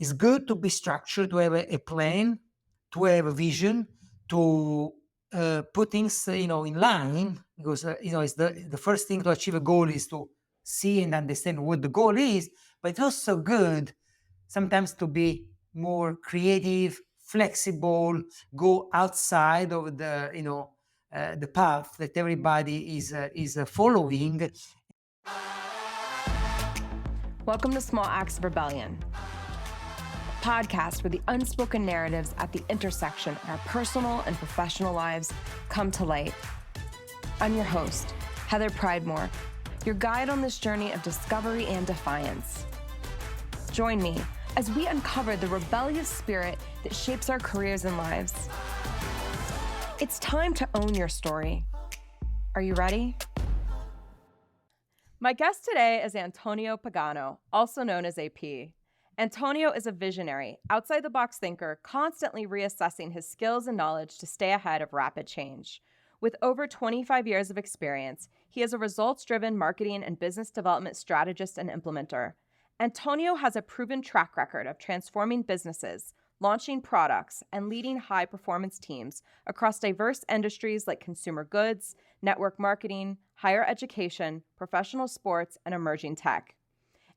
It's good to be structured, to have a plan, to have a vision, to put things, in line, because, it's the first thing to achieve a goal is to see and understand what the goal is. But it's also good sometimes to be more creative, flexible, go outside of the path that everybody is following. Welcome to Small Acts of Rebellion, a podcast where the unspoken narratives at the intersection of our personal and professional lives come to light. I'm your host, Heather Pridemore, your guide on this journey of discovery and defiance. Join me as we uncover the rebellious spirit that shapes our careers and lives. It's time to own your story. Are you ready? My guest today is Antonio Pagano, also known as AP. Antonio is a visionary, outside-the-box thinker, constantly reassessing his skills and knowledge to stay ahead of rapid change. With over 25 years of experience, he is a results-driven marketing and business development strategist and implementer. Antonio has a proven track record of transforming businesses, launching products, and leading high-performance teams across diverse industries like consumer goods, network marketing, higher education, professional sports, and emerging tech.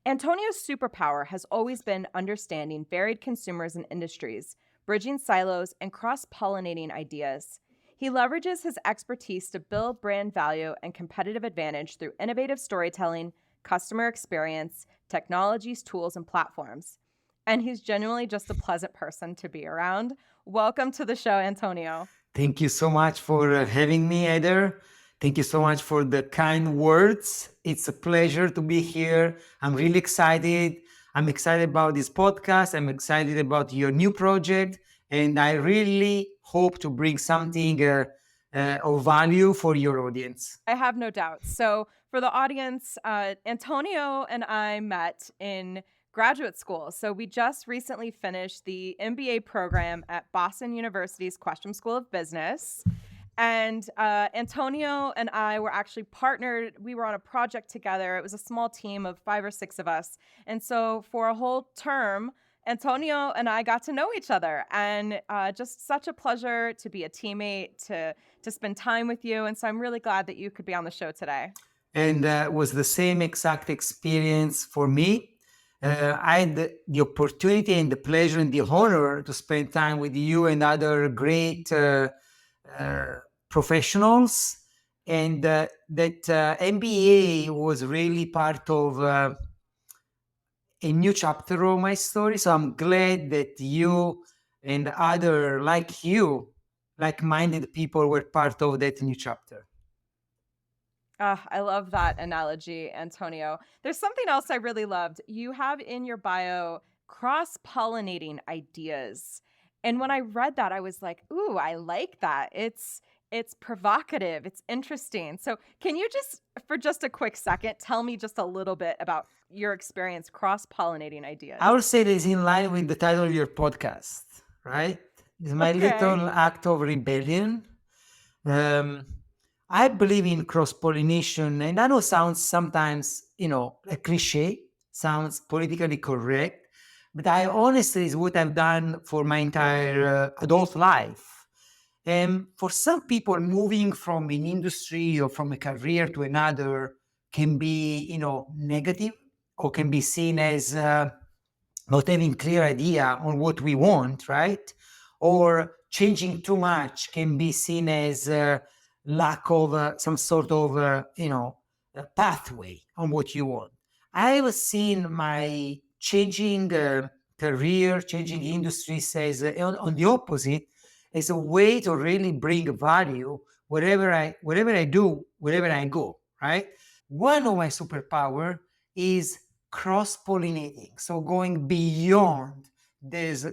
Antonio's superpower has always been understanding varied consumers and industries, bridging silos, and cross-pollinating ideas. He leverages his expertise to build brand value and competitive advantage through innovative storytelling, customer experience, technologies, tools, and platforms. And he's genuinely just a pleasant person to be around. Welcome to the show, Antonio. Thank you so much for having me, Heather. Thank you so much for the kind words. It's a pleasure to be here. I'm really excited. I'm excited about this podcast. I'm excited about your new project. And I really hope to bring something of value for your audience. I have no doubt. So for the audience, Antonio and I met in graduate school. So we just recently finished the MBA program at Boston University's Questrom School of Business. And Antonio and I were actually partnered. We were on a project together. It was a small team of 5 or 6 of us. And so for a whole term, Antonio and I got to know each other, and just such a pleasure to be a teammate, to spend time with you. And so I'm really glad that you could be on the show today. And it was the same exact experience for me. I had the opportunity and the pleasure and the honor to spend time with you and other great professionals. And that MBA was really part of a new chapter of my story. So I'm glad that you and other like-minded people were part of that new chapter. I love that analogy, Antonio. There's something else I really loved. You have in your bio cross-pollinating ideas. And when I read that, I was like, ooh, I like that. It's provocative. It's interesting. So can you for just a quick second, tell me just a little bit about your experience cross-pollinating ideas? I would say that is in line with the title of your podcast, right? It's my little act of rebellion. I believe in cross-pollination, and I know sounds sometimes, a cliche, sounds politically correct, but I honestly is what I've done for my entire adult life. And for some people, moving from an industry or from a career to another can be, negative, or can be seen as not having clear idea on what we want, right? Or changing too much can be seen as lack of some sort of, pathway on what you want. I've seen my changing career, changing industries as on the opposite, as a way to really bring value wherever I do, wherever I go, right? One of my superpower is cross-pollinating, so going beyond those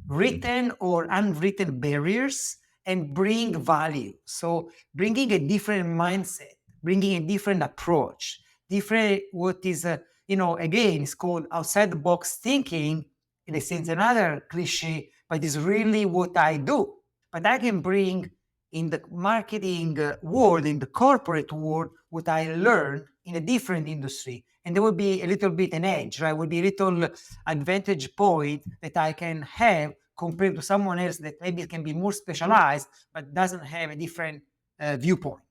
written or unwritten barriers and bring value. So bringing a different mindset, bringing a different approach, different what is again, it's called outside the box thinking. In a sense, another cliche, but it's really what I do. But I can bring in the marketing world, in the corporate world, what I learned in a different industry, and there will be a little bit an edge, right? Will be a little advantage point that I can have compared to someone else that maybe can be more specialized but doesn't have a different viewpoint.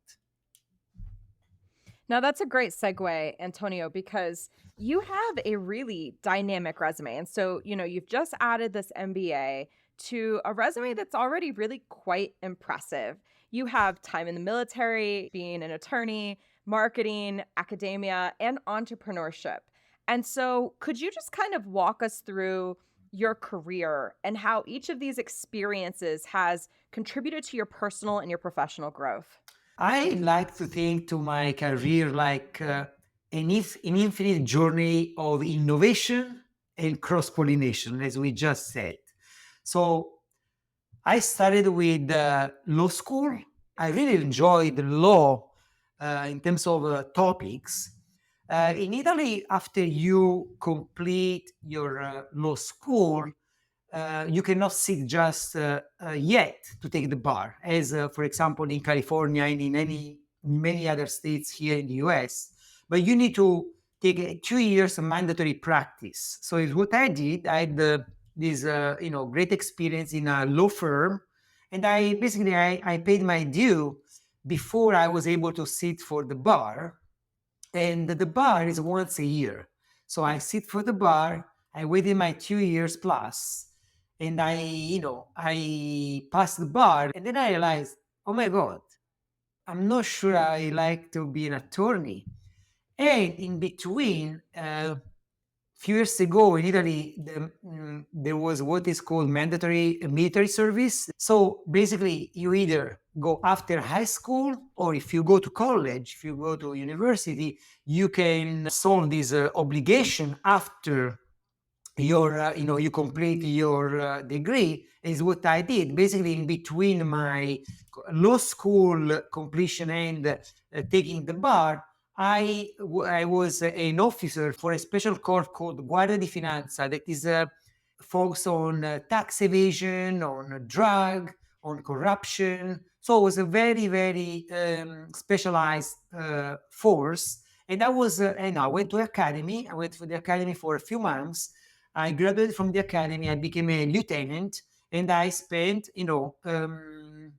Now, that's a great segue, Antonio, because you have a really dynamic resume. And so, you've just added this MBA to a resume that's already really quite impressive. You have time in the military, being an attorney, marketing, academia, and entrepreneurship. And so, could you just kind of walk us through your career and how each of these experiences has contributed to your personal and your professional growth? I like to think to my career like an infinite journey of innovation and cross pollination, as we just said. So I started with law school. I really enjoyed law in terms of topics. In Italy, after you complete your law school, you cannot sit just yet to take the bar, as for example in California and in many other states here in the US. But you need to take 2 years of mandatory practice. So it's what I did. I had this great experience in a law firm, and I paid my due before I was able to sit for the bar, and the bar is once a year. So I sit for the bar, I waited my 2 years plus, and I passed the bar, and then I realized, oh my God, I'm not sure I like to be an attorney. And in between, few years ago in Italy, there was what is called mandatory military service. So basically, you either go after high school, or if you go to college, if you go to university, you can solve this obligation after you complete your degree. Is what I did. Basically, in between my law school completion and taking the bar, I was an officer for a special court called Guardia di Finanza that is focused on tax evasion, on drug, on corruption. So it was a very, very specialized force. And I went to academy. I went to the academy for a few months. I graduated from the academy. I became a lieutenant, and I spent,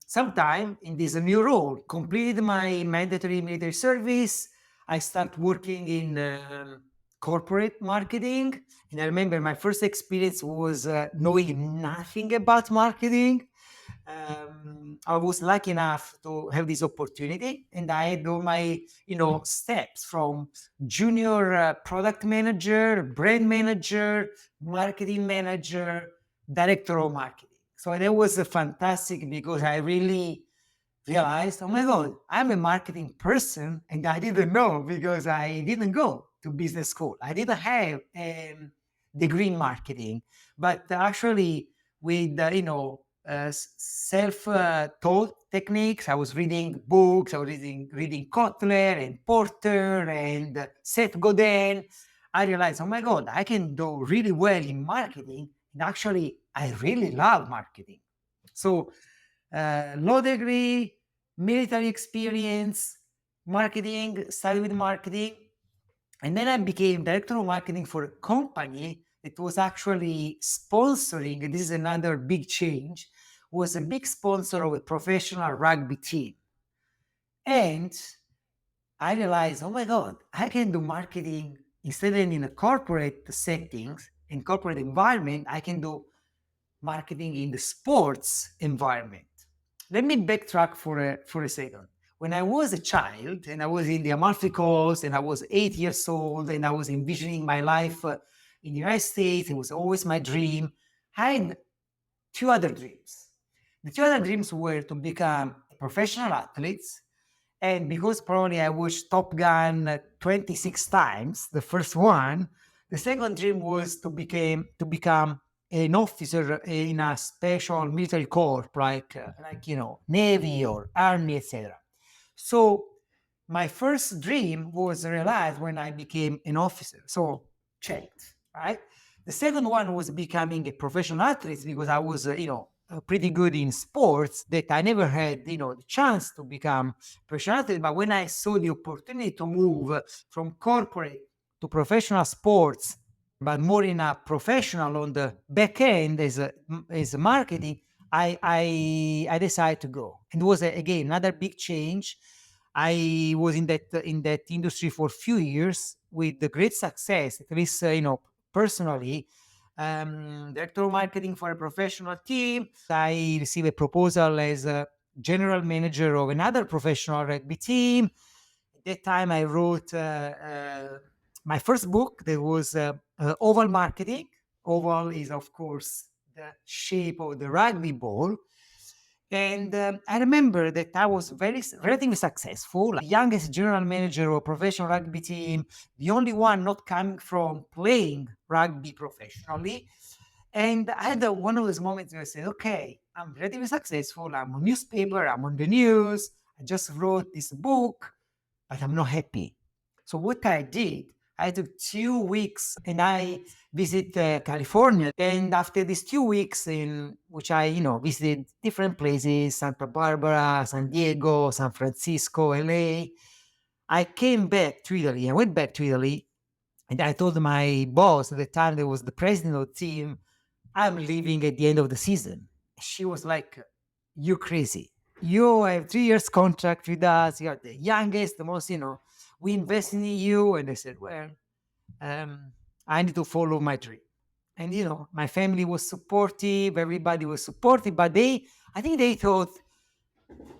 some time in this new role. Completed my mandatory military service. I started working in corporate marketing, and I remember my first experience was knowing nothing about marketing. I was lucky enough to have this opportunity, and I had all my steps from junior product manager, brand manager, marketing manager, director of marketing. So that was fantastic because I really realized, oh my God, I'm a marketing person, and I didn't know because I didn't go to business school. I didn't have a degree in marketing, but actually with self-taught techniques. I was reading books. I was reading Kotler and Porter and Seth Godin. I realized, oh my God, I can do really well in marketing. And actually, I really love marketing. So, law degree, military experience, marketing, study with marketing. And then I became director of marketing for a company that was actually sponsoring, and this is another big change, was a big sponsor of a professional rugby team. And I realized, oh my God, I can do marketing instead of in a corporate settings, in corporate environment, I can do marketing in the sports environment. Let me backtrack for a second. When I was a child and I was in the Amalfi Coast and I was 8 years old and I was envisioning my life in the United States, it was always my dream. I had two other dreams. The two other dreams were to become a professional athlete. And because probably I watched Top Gun 26 times, the first one, the second dream was to become an officer in a special military corps, like Navy or Army, etc. So my first dream was realized when I became an officer. So checked, right? The second one was becoming a professional athlete because I was, pretty good in sports that I never had, the chance to become professional athlete. But when I saw the opportunity to move from corporate to professional sports, but more in a professional on the back end as a marketing, I decided to go. And it was again another big change. I was in that industry for a few years with the great success, at least personally. Director of marketing for a professional team. I received a proposal as a general manager of another professional rugby team. At that time, I wrote my first book. That was Oval Marketing. Oval is, of course, the shape of the rugby ball. And I remember that I was relatively successful, youngest general manager of a professional rugby team, the only one not coming from playing rugby professionally. And I had one of those moments where I said, okay, I'm relatively successful. I'm on newspaper, I'm on the news. I just wrote this book, but I'm not happy. So what I did, I took 2 weeks and I visit California. And after these 2 weeks in which I, visited different places, Santa Barbara, San Diego, San Francisco, LA, I came back to Italy. I went back to Italy and I told my boss at the time, that was the president of the team, I'm leaving at the end of the season. She was like, you're crazy. You have 3 years contract with us. You're the youngest, the most, we invest in you. And I said, well, I need to follow my dream. And, my family was supportive. Everybody was supportive. But I think they thought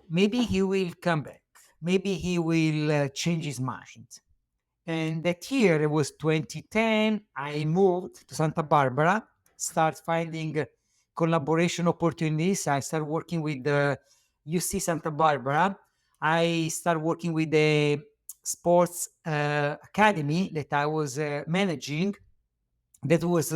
maybe he will come back. Maybe he will change his mind. And that year, it was 2010, I moved to Santa Barbara, start finding collaboration opportunities. I started working with the UC Santa Barbara. I started working with the sports academy that I was managing. That was,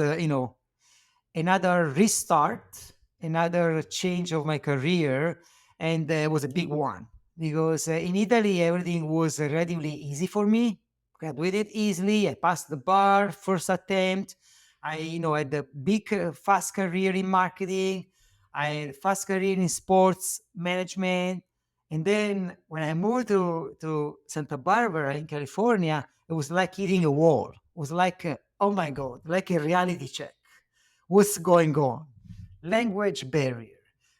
another restart, another change of my career, and it was a big one because in Italy everything was relatively easy for me. Graduated easily. I passed the bar first attempt. I, had a big, fast career in marketing. I had a fast career in sports management. And then when I moved to Santa Barbara in California, it was like hitting a wall. It was like, oh my God, like a reality check. What's going on? Language barrier.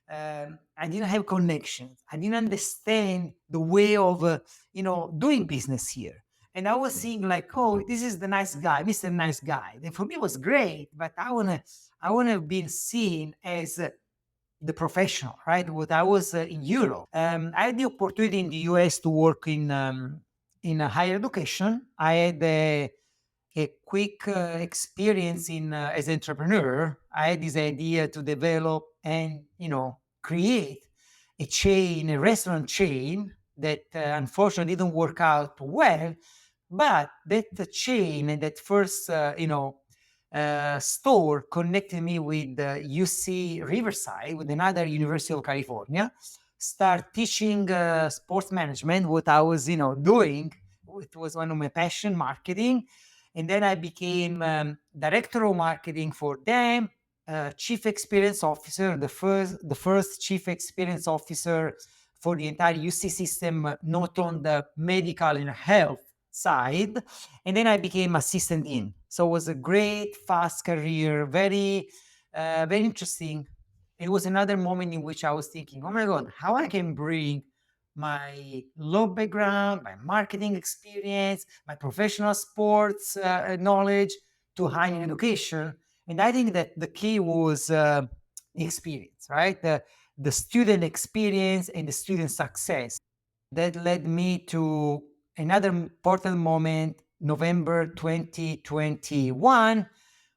I didn't have connections. I didn't understand the way of, doing business here. And I was seeing like, oh, this is the nice guy, Mr. Nice Guy. And for me, it was great, but I wanna be seen as the professional, right? What I was in Europe. I had the opportunity in the US to work in a higher education. I had a quick experience in as an entrepreneur. I had this idea to develop and create a chain, a restaurant chain that unfortunately didn't work out well. But that chain and that first store connected me with UC Riverside, with another University of California. Start teaching sports management, what I was doing. It was one of my passion, marketing. And then I became director of marketing for them, chief experience officer, the first chief experience officer for the entire UC system, not on the medical and health side. And then I became assistant dean. So it was a great, fast career, very interesting. It was another moment in which I was thinking, oh my God, how I can bring my law background, my marketing experience, my professional sports knowledge to higher education. And I think that the key was experience, right? The student experience and the student success. That led me to another important moment, November 2021,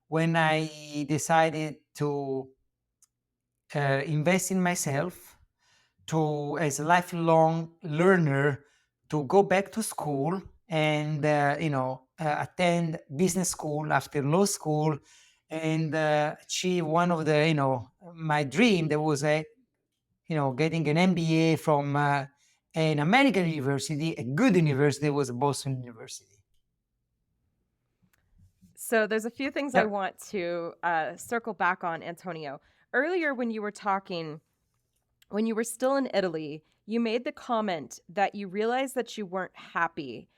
when I decided to invest in myself, to as a lifelong learner, to go back to school and attend business school after law school and achieve one of the my dream. That was getting an MBA from an American university, a good university, was Boston University. So there's a few things I Yep. want to circle back on, Antonio. Earlier, when you were still in Italy, you made the comment that you realized that you weren't happy.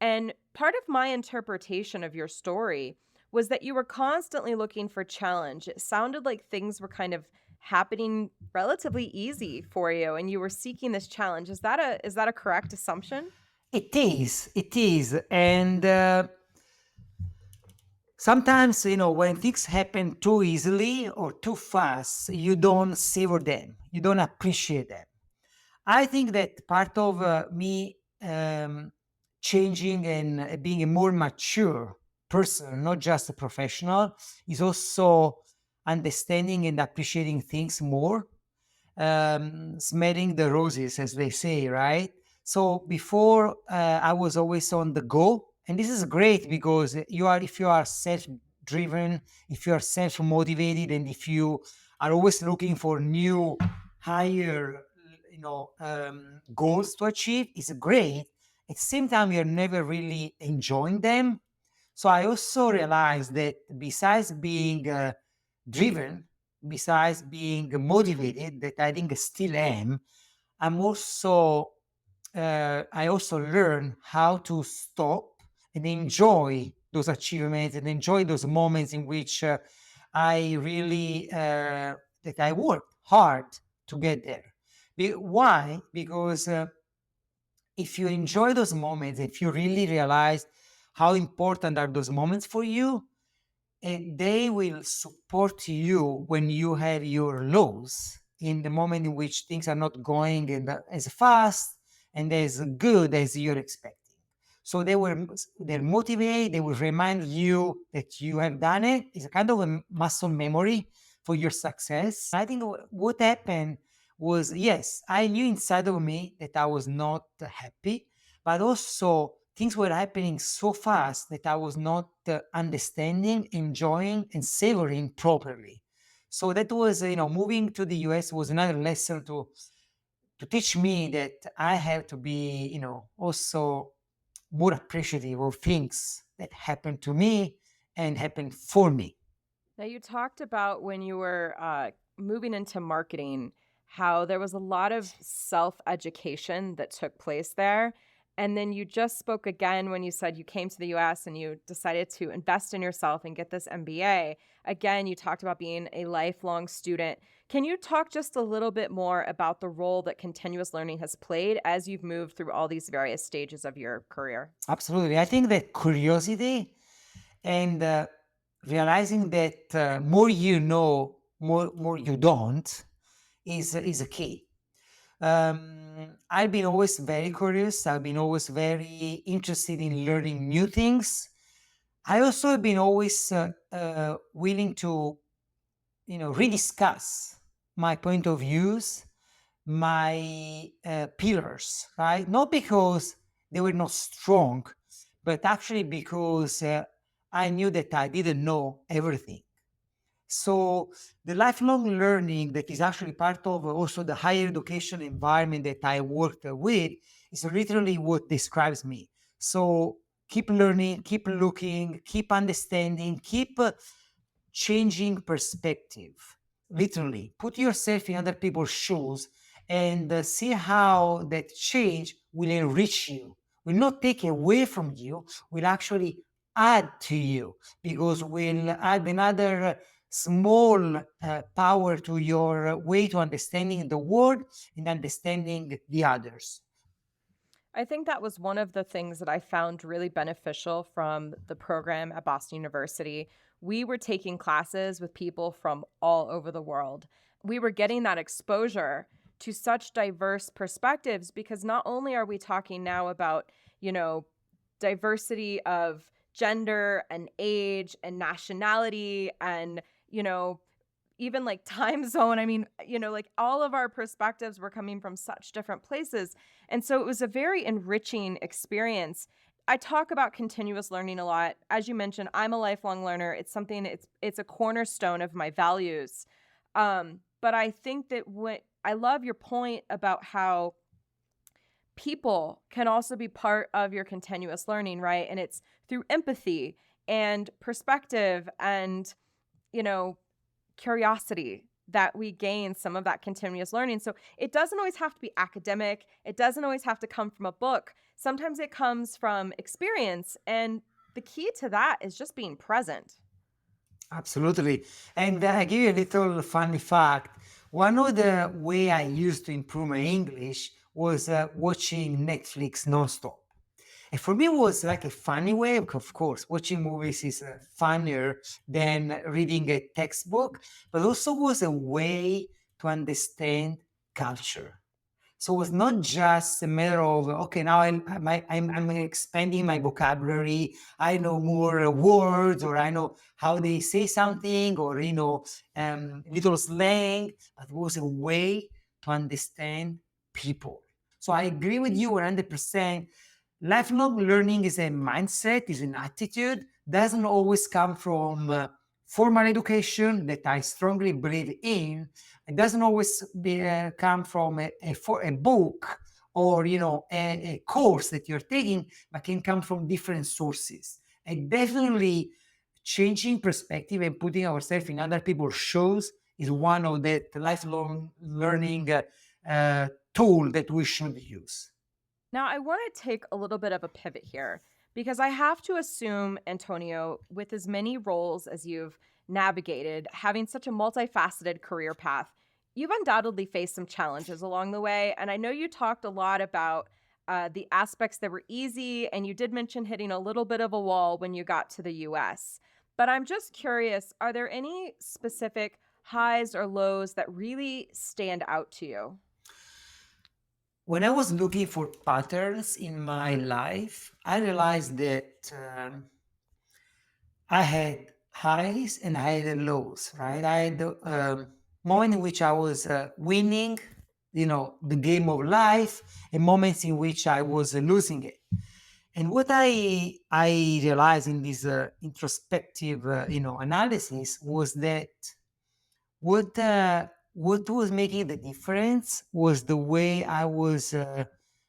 And part of my interpretation of your story was that you were constantly looking for challenge. It sounded like things were kind of happening relatively easy for you and you were seeking this challenge. Is that a correct assumption? It is. And sometimes, when things happen too easily or too fast, you don't savor them, you don't appreciate them. I think that part of me changing and being a more mature person, not just a professional, is also understanding and appreciating things more, smelling the roses, as they say, right? So before, I was always on the go, and this is great because if you are self-driven, if you are self-motivated, and if you are always looking for new, higher, goals to achieve, it's great. At the same time, you're never really enjoying them. So I also realized that besides being driven, besides being motivated, that I think I still am, I'm also I also learn how to stop and enjoy those achievements and enjoy those moments in which I really that I worked hard to get there. Why? Because if you enjoy those moments, if you really realize how important are those moments for you, and they will support you when you have your lows, in the moment in which things are not going as fast and as good as you're expecting. So they'll motivate, they will remind you that you have done it. It's a kind of a muscle memory for your success. I think what happened was, yes, I knew inside of me that I was not happy, but also things were happening so fast that I was not understanding, enjoying, and savoring properly. So that was, moving to the US was another lesson to teach me that I have to be, also more appreciative of things that happen to me and happen for me. Now, you talked about when you were moving into marketing, how there was a lot of self education that took place there. And then you just spoke again when you said you came to the US and you decided to invest in yourself and get this MBA. Again, you talked about being a lifelong student. Can you talk just a little bit more about the role that continuous learning has played as you've moved through all these various stages of your career? Absolutely. I think that curiosity and realizing that more you know, more you don't, is a key. I've been always very curious. I've been always very interested in learning new things. I also have been always willing to, rediscuss my point of views, my pillars, right? Not because they were not strong, but actually because I knew that I didn't know everything. So the lifelong learning that is actually part of also the higher education environment that I worked with is literally what describes me. So keep learning, keep looking, keep understanding, keep changing perspective. Literally, put yourself in other people's shoes and see how that change will enrich you, will not take away from you, will actually add to you because will add another small power to your way to understanding the world and understanding the others. I think that was one of the things that I found really beneficial from the program at Boston University. We were taking classes with people from all over the world. We were getting that exposure to such diverse perspectives because not only are we talking now about, you know, diversity of gender and age and nationality and, even like time zone. I mean, like all of our perspectives were coming from such different places. And so it was a very enriching experience. I talk about continuous learning a lot. As you mentioned, I'm a lifelong learner. It's something it's a cornerstone of my values. But I think that what I love your point about how people can also be part of your continuous learning, right? And it's through empathy and perspective and, you know, curiosity that we gain some of that continuous learning. So it doesn't always have to be academic, it doesn't always have to come from a book. Sometimes it comes from experience. And the key to that is just being present. Absolutely. And I give you a little funny fact. One of the way I used to improve my English was watching Netflix nonstop. And for me, it was like a funny way. Of course, watching movies is funnier than reading a textbook, but also was a way to understand culture. So it was not just a matter of, okay, now I'm expanding my vocabulary. I know more words, or I know how they say something, or, little slang, but it was a way to understand people. So I agree with you 100%. Lifelong learning is a mindset, is an attitude, doesn't always come from formal education that I strongly believe in. It doesn't always come from a book, or a course that you're taking, but can come from different sources. And definitely changing perspective and putting ourselves in other people's shoes is one of the lifelong learning tool that we should use. Now, I want to take a little bit of a pivot here because I have to assume, Antonio, with as many roles as you've navigated, having such a multifaceted career path, you've undoubtedly faced some challenges along the way. And I know you talked a lot about the aspects that were easy, and you did mention hitting a little bit of a wall when you got to the US. But I'm just curious, are there any specific highs or lows that really stand out to you? When I was looking for patterns in my life, I realized that I had highs and I had lows, right? I had the moment in which I was winning, the game of life, and moments in which I was losing it. And what I realized in this introspective, analysis was that what was making the difference was the way I was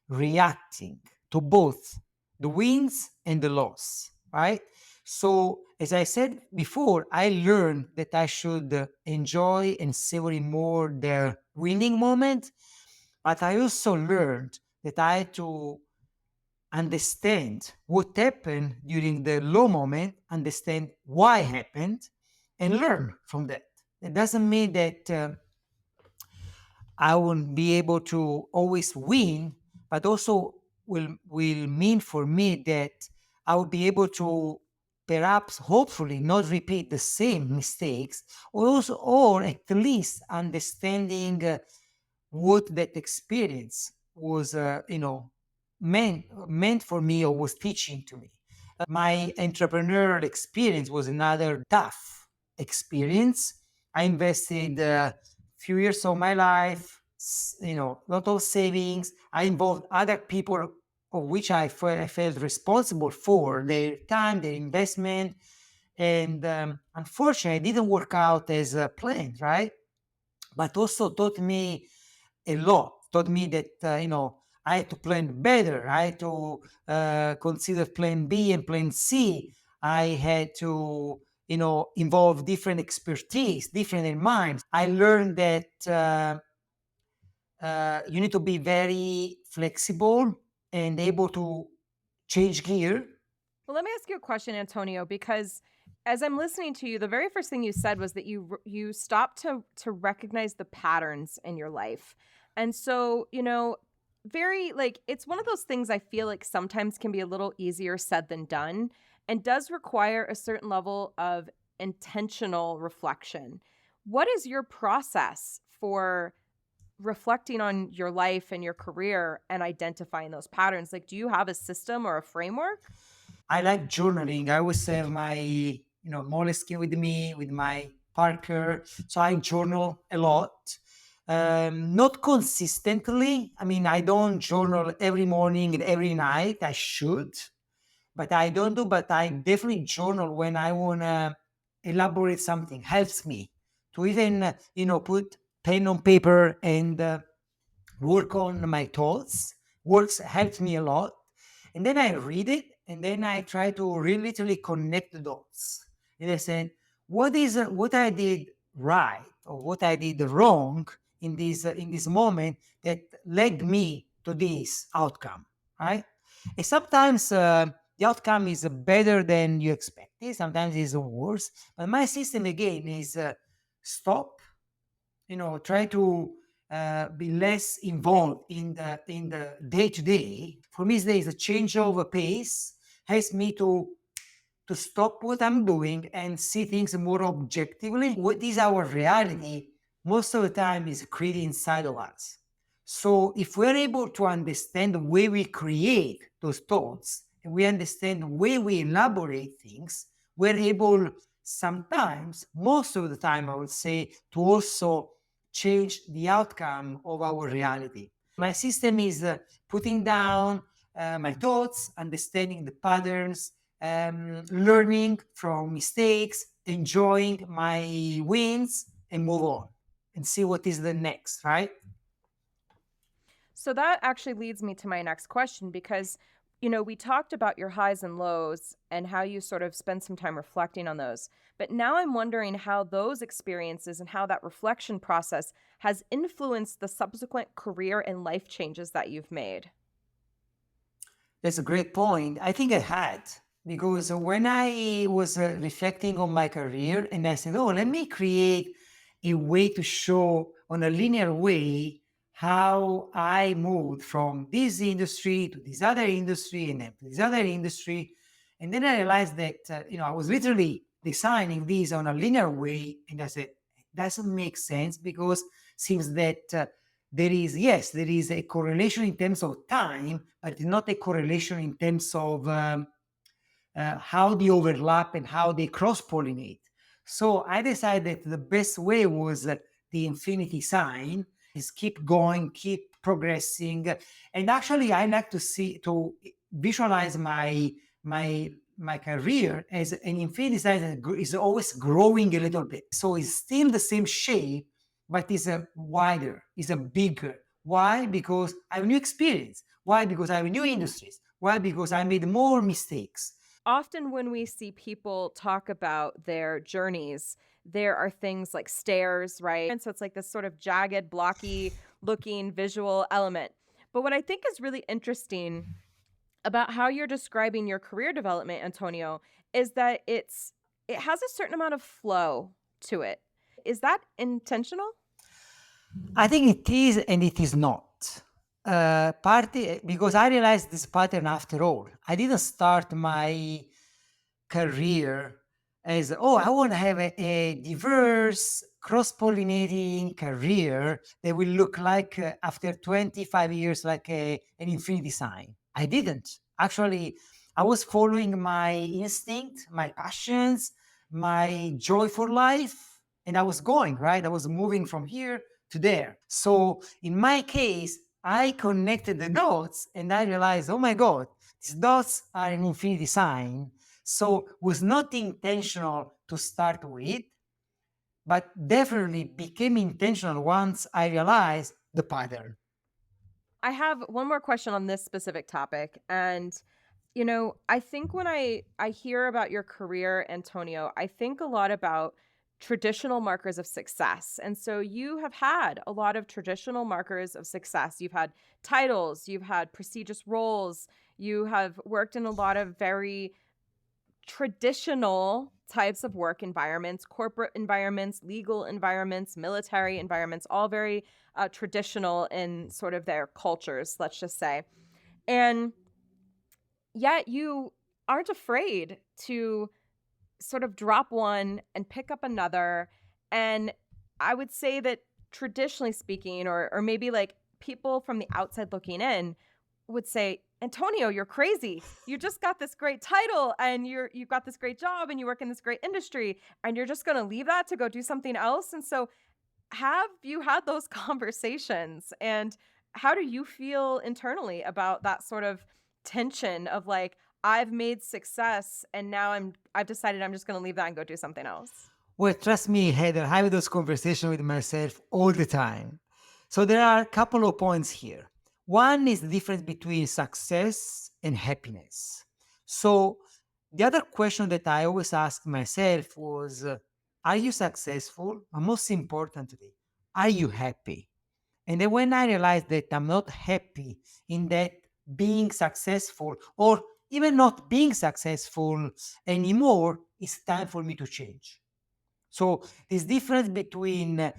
reacting to both the wins and the loss, right? So, as I said before, I learned that I should enjoy and savor more the winning moment, but I also learned that I had to understand what happened during the low moment, understand why it happened, and learn from that. It doesn't mean that I won't be able to always win, but also will mean for me that I will be able to perhaps, hopefully, not repeat the same mistakes, or at least understanding what that experience was, meant for me, or was teaching to me. My entrepreneurial experience was another tough experience. I invested a few years of my life, lot of savings. I involved other people of which I felt responsible for their time, their investment, and unfortunately, it didn't work out as planned, right? But also taught me a lot. Taught me that I had to plan better. I had to consider plan B and plan C. I had to involve different expertise, different in minds. I learned that you need to be very flexible and able to change gear. Well, let me ask you a question, Antonio, because as I'm listening to you, the very first thing you said was that you stopped to recognize the patterns in your life. And so, very like it's one of those things I feel like sometimes can be a little easier said than done and does require a certain level of intentional reflection. What is your process for reflecting on your life and your career and identifying those patterns? Like, do you have a system or a framework? I like journaling. I always have my, moleskin with me, with my Parker. So I journal a lot. Not consistently. I mean, I don't journal every morning and every night. I should, but I don't do. But I definitely journal when I want to elaborate something. Helps me to even, put pen on paper and work on my thoughts. Works helps me a lot. And then I read it, and then I try to really literally connect the dots. And I said, what I did right? or what I did wrong in this moment that led me to this outcome, right? And sometimes the outcome is better than you expected. Sometimes it's worse. But my system again is stop. Try to be less involved in the day to day. For me, there is a change of a pace. Helps me to stop what I'm doing and see things more objectively. What is our reality most of the time is created inside of us. So if we're able to understand the way we create those thoughts and we understand the way we elaborate things, we're able sometimes, most of the time, I would say, to also change the outcome of our reality. My system is putting down my thoughts, understanding the patterns, learning from mistakes, enjoying my wins, and move on and see what is the next, right? So that actually leads me to my next question because, we talked about your highs and lows and how you sort of spend some time reflecting on those. But now I'm wondering how those experiences and how that reflection process has influenced the subsequent career and life changes that you've made. That's a great point. I think I had, because when I was reflecting on my career and I said, oh, let me create a way to show on a linear way how I moved from this industry to this other industry and then to this other industry. And then I realized that, I was literally designing this on a linear way. And I said, it doesn't make sense because seems that there is, yes, there is a correlation in terms of time, but it's not a correlation in terms of how they overlap and how they cross pollinate. So I decided the best way was the infinity sign is keep going, keep progressing. And actually, I like to visualize my career as an infinity sign that is always growing a little bit. So it's still the same shape, but it's a wider, it's a bigger. Why? Because I have new experience. Why? Because I have new industries. Why? Because I made more mistakes. Often when we see people talk about their journeys, there are things like stairs, right? And so it's like this sort of jagged, blocky looking visual element. But what I think is really interesting about how you're describing your career development, Antonio, is that it has a certain amount of flow to it. Is that intentional? I think it is and it is not. Partly because I realized this pattern after all. I didn't start my career as, oh, I want to have a diverse, cross pollinating career that will look like after 25 years, like an infinity sign. I didn't. Actually, I was following my instinct, my passions, my joy for life, and I was going, right? I was moving from here to there. So in my case, I connected the dots and I realized, oh my God, these dots are an infinity sign. So was not intentional to start with, but definitely became intentional once I realized the pattern. I have one more question on this specific topic. And, I think when I hear about your career, Antonio, I think a lot about traditional markers of success. And so you have had a lot of traditional markers of success. You've had titles, you've had prestigious roles, you have worked in a lot of very traditional types of work environments, corporate environments, legal environments, military environments, all very traditional in sort of their cultures, let's just say. And yet you aren't afraid to sort of drop one and pick up another. And I would say that traditionally speaking, or maybe like people from the outside looking in would say, Antonio, you're crazy. You just got this great title and you've got this great job and you work in this great industry and you're just going to leave that to go do something else. And so have you had those conversations and how do you feel internally about that sort of tension of like, I've made success and now I've decided I'm just going to leave that and go do something else? Well, trust me, Heather, I have those conversations with myself all the time. So there are a couple of points here. One is the difference between success and happiness. So the other question that I always ask myself was, are you successful? But most importantly, are you happy? And then when I realized that I'm not happy in that being successful or even not being successful anymore, it's time for me to change. So this difference between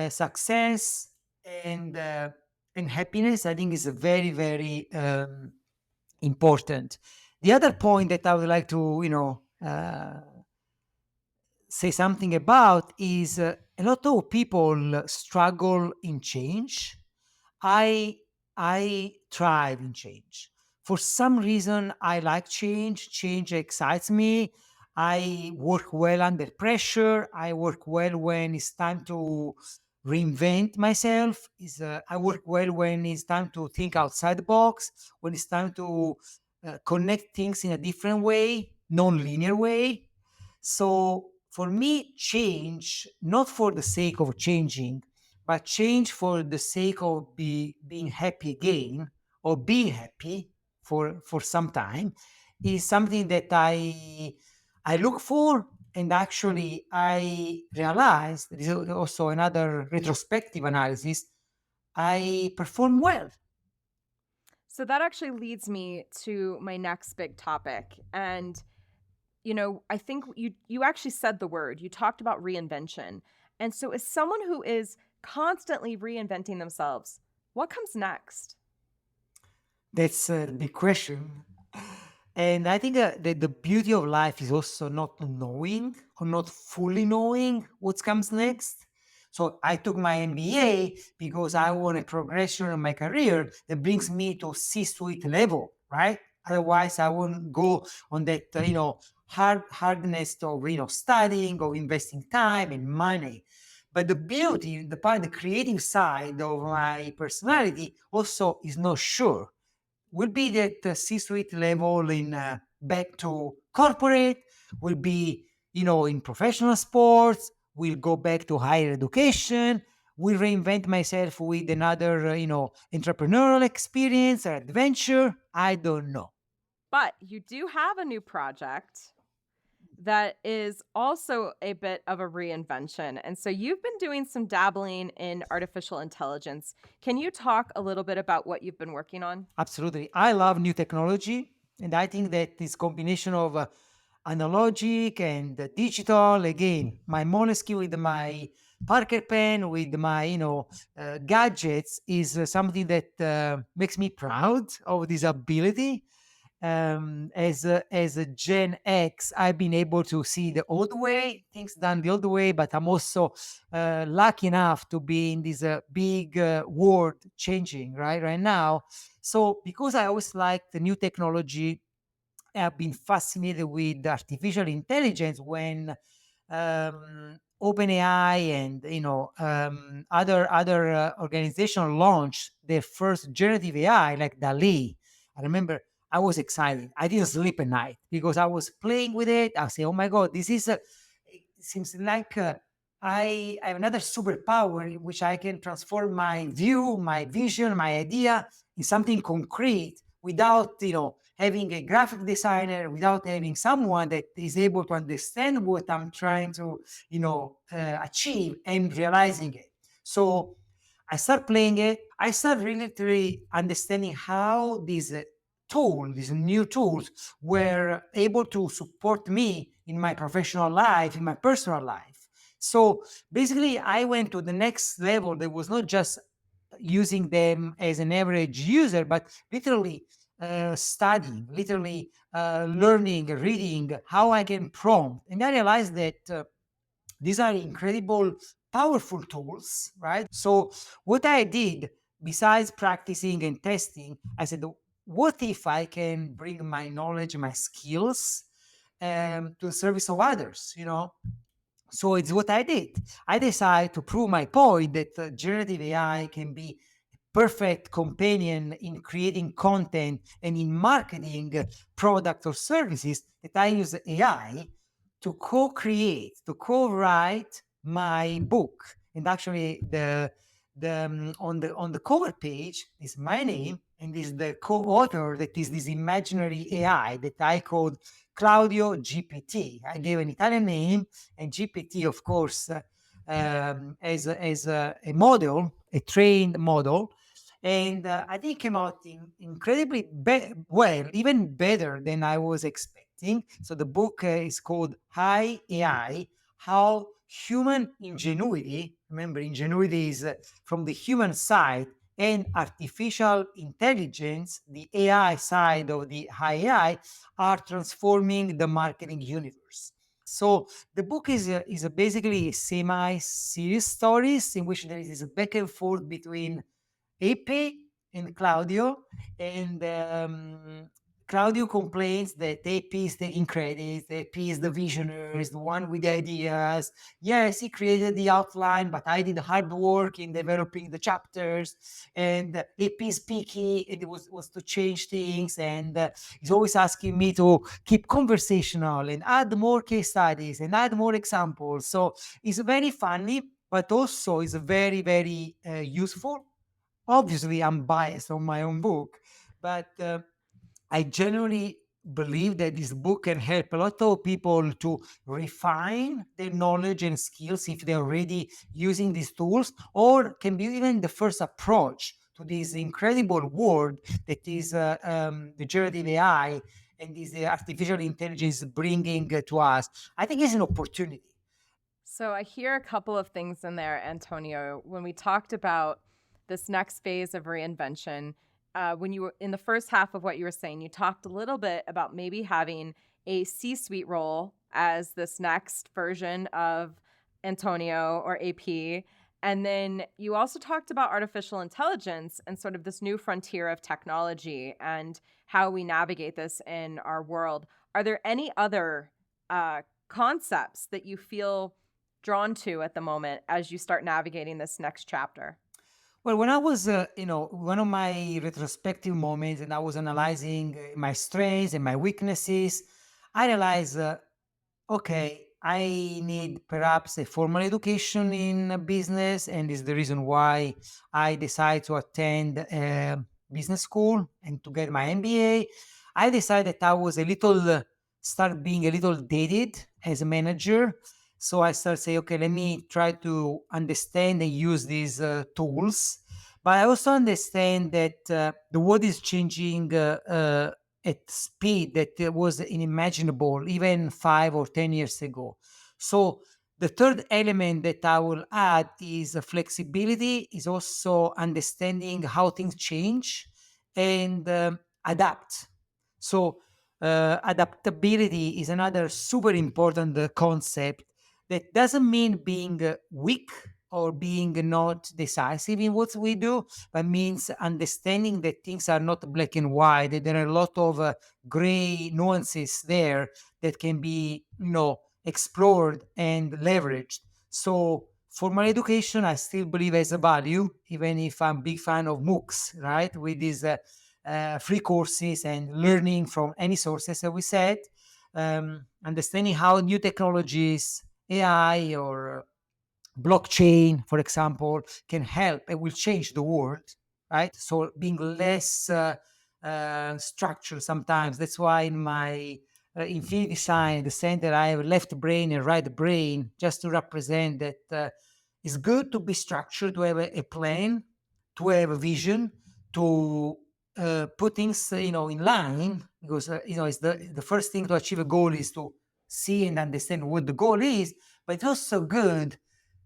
success and uh, and happiness, I think, is a very, very important. The other point that I would like to, say something about is a lot of people struggle in change. I I thrive in change. For some reason, I like change. Change excites me. I work well under pressure. I work well when it's time to reinvent myself. I work well when it's time to think outside the box. When it's time to connect things in a different way, non-linear way. So for me, change, not for the sake of changing, but change for the sake of being happy again or being happy for some time is something that I look for. And actually, I realized there is also another retrospective analysis. I perform well. So that actually leads me to my next big topic. And I think you actually said the word. You talked about reinvention. And so as someone who is constantly reinventing themselves, what comes next? That's a big question. And I think that the beauty of life is also not knowing or not fully knowing what comes next. So I took my MBA because I want a progression in my career that brings me to C-suite level, right? Otherwise, I won't go on that, hardness of, studying or investing time and money. But the beauty, the creative side of my personality also is not sure will be that the C-suite level in back to corporate, will be in professional sports, will go back to higher education, will reinvent myself with another entrepreneurial experience or adventure. I don't know. But you do have a new project that is also a bit of a reinvention. And so you've been doing some dabbling in artificial intelligence. Can you talk a little bit about what you've been working on? Absolutely. I love new technology. And I think that this combination of analogic and digital, again, my Moleskine with my Parker pen, with my, gadgets is something that makes me proud of this ability. As a Gen X, I've been able to see the old way, things done the old way, but I'm also lucky enough to be in this big world changing right now. So because I always like the new technology, I've been fascinated with artificial intelligence when OpenAI and other organizations launched their first generative AI like DALI. I remember I was excited. I didn't sleep at night because I was playing with it. I say, "Oh my god, this is a." It seems like I have another superpower in which I can transform my view, my vision, my idea in something concrete without having a graphic designer, without having someone that is able to understand what I'm trying to achieve and realizing it. So I start playing it. I start really understanding how these new tools were able to support me in my professional life, in my personal life. So basically, I went to the next level. That was not just using them as an average user, but literally studying, literally learning, reading how I can prompt. And I realized that these are incredible, powerful tools, right? So, what I did, besides practicing and testing, I said, what if I can bring my knowledge, my skills to the service of others, So it's what I did. I decided to prove my point that generative AI can be a perfect companion in creating content and in marketing products or services, that I use AI to co-create, to co-write my book. And actually, on the cover page is my name, and is the co-author that is this imaginary AI that I called Claudio GPT. I gave an Italian name, and GPT, of course, as a model, a trained model. And I think came out incredibly well, even better than I was expecting. So the book is called High AI: How Human Ingenuity, remember, ingenuity is from the human side, and artificial intelligence, the AI side of the high AI, are transforming the marketing universe. So the book is basically semi-serious stories in which there is this back and forth between AP and Claudio, and Claudio complains that AP is taking credit. AP is the visionary, is the one with the ideas. Yes, he created the outline, but I did the hard work in developing the chapters. And AP is picky, and it was to change things. And he's always asking me to keep conversational and add more case studies and add more examples. So it's very funny, but also it's very, very useful. Obviously, I'm biased on my own book, but I genuinely believe that this book can help a lot of people to refine their knowledge and skills if they're already using these tools, or can be even the first approach to this incredible world that is the generative AI and this artificial intelligence bringing to us. I think it's an opportunity. So I hear a couple of things in there, Antonio. When we talked about this next phase of reinvention, when you were in the first half of what you were saying, you talked a little bit about maybe having a C-suite role as this next version of Antonio or AP. And then you also talked about artificial intelligence and sort of this new frontier of technology and how we navigate this in our world. Are there any other concepts that you feel drawn to at the moment as you start navigating this next chapter? Well, when I was, one of my retrospective moments and I was analyzing my strengths and my weaknesses, I realized, okay, I need perhaps a formal education in business, and is the reason why I decided to attend business school and to get my MBA. I decided that I was a little, start being a little dated as a manager. So I started saying, okay, let me try to understand and use these tools. But I also understand that the world is changing at speed that was unimaginable even 5 or 10 years ago. So the third element that I will add is flexibility, is also understanding how things change and adapt. So adaptability is another super important concept that doesn't mean being weak or being not decisive in what we do, but means understanding that things are not black and white, that there are a lot of gray nuances there that can be, explored and leveraged. So formal education, I still believe has a value, even if I'm a big fan of MOOCs, right? With these free courses and learning from any sources, as we said, understanding how new technologies, AI or blockchain, for example, can help and will change the world, right? So being less structured sometimes. That's why in my infinity sign, the center, I have left brain and right brain, just to represent that it's good to be structured, to have a plan, to have a vision, to put things, in line, because it's the first thing to achieve a goal is to see and understand what the goal is. But it's also good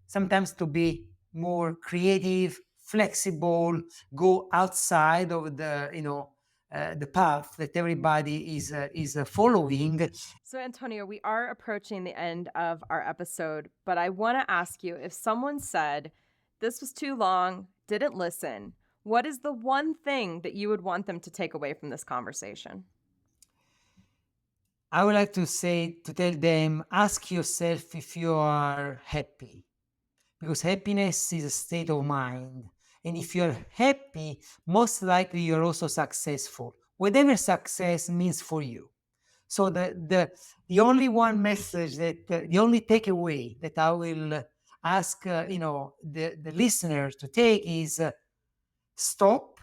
sometimes to be more creative, flexible, go outside of the path that everybody is following. So, Antonio, we are approaching the end of our episode, but I want to ask you, if someone said this was too long, didn't listen, what is the one thing that you would want them to take away from this conversation? I would like to tell them, ask yourself if you are happy, because happiness is a state of mind. And if you're happy, most likely you're also successful, whatever success means for you. So the only one message that the only takeaway that I will ask the listener to take is stop,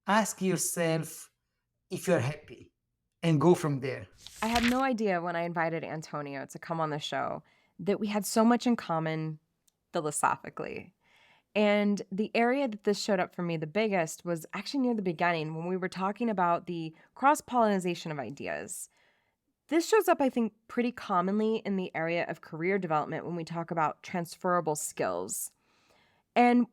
ask yourself if you're happy, and go from there. I had no idea when I invited Antonio to come on the show that we had so much in common philosophically. And the area that this showed up for me the biggest was actually near the beginning when we were talking about the cross-pollination of ideas. This shows up, I think, pretty commonly in the area of career development when we talk about transferable skills. And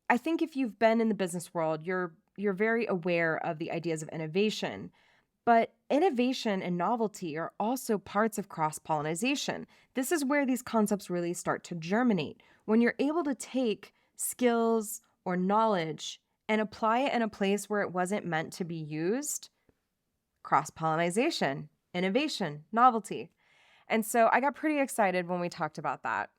I think if you've been in the business world, you're very aware of the ideas of innovation. But innovation and novelty are also parts of cross-pollination. This is where these concepts really start to germinate. When you're able to take skills or knowledge and apply it in a place where it wasn't meant to be used, cross-pollination, innovation, novelty. And so I got pretty excited when we talked about that.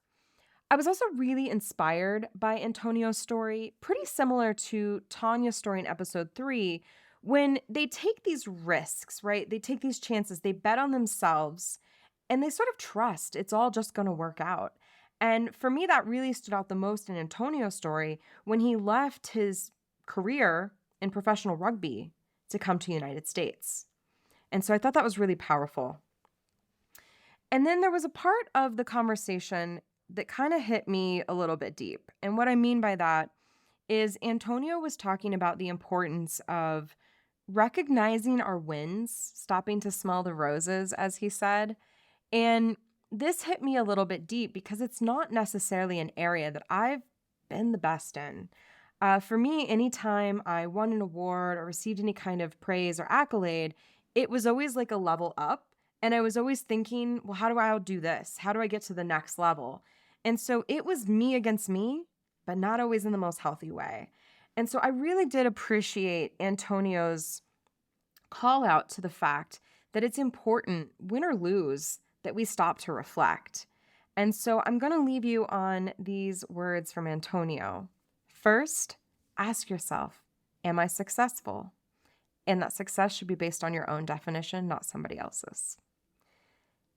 I was also really inspired by Antonio's story, pretty similar to Tanya's story in episode 3, when they take these risks, right? They take these chances, they bet on themselves, and they sort of trust it's all just going to work out. And for me, that really stood out the most in Antonio's story when he left his career in professional rugby to come to the United States. And so I thought that was really powerful. And then there was a part of the conversation that kind of hit me a little bit deep. And what I mean by that is Antonio was talking about the importance of recognizing our wins, stopping to smell the roses, as he said. And this hit me a little bit deep because it's not necessarily an area that I've been the best in. For me, anytime I won an award or received any kind of praise or accolade, it was always like a level up. And I was always thinking, well, how do I outdo this? How do I get to the next level? And so it was me against me, but not always in the most healthy way. And so I really did appreciate Antonio's call out to the fact that it's important, win or lose, that we stop to reflect. And so I'm going to leave you on these words from Antonio. First, ask yourself, am I successful? And that success should be based on your own definition, not somebody else's.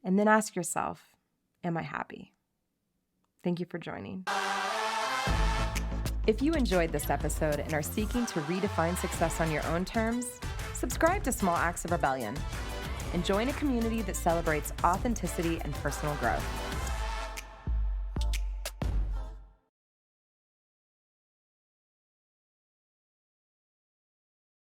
And then ask yourself, am I happy? Thank you for joining. If you enjoyed this episode and are seeking to redefine success on your own terms, subscribe to Small Acts of Rebellion and join a community that celebrates authenticity and personal growth.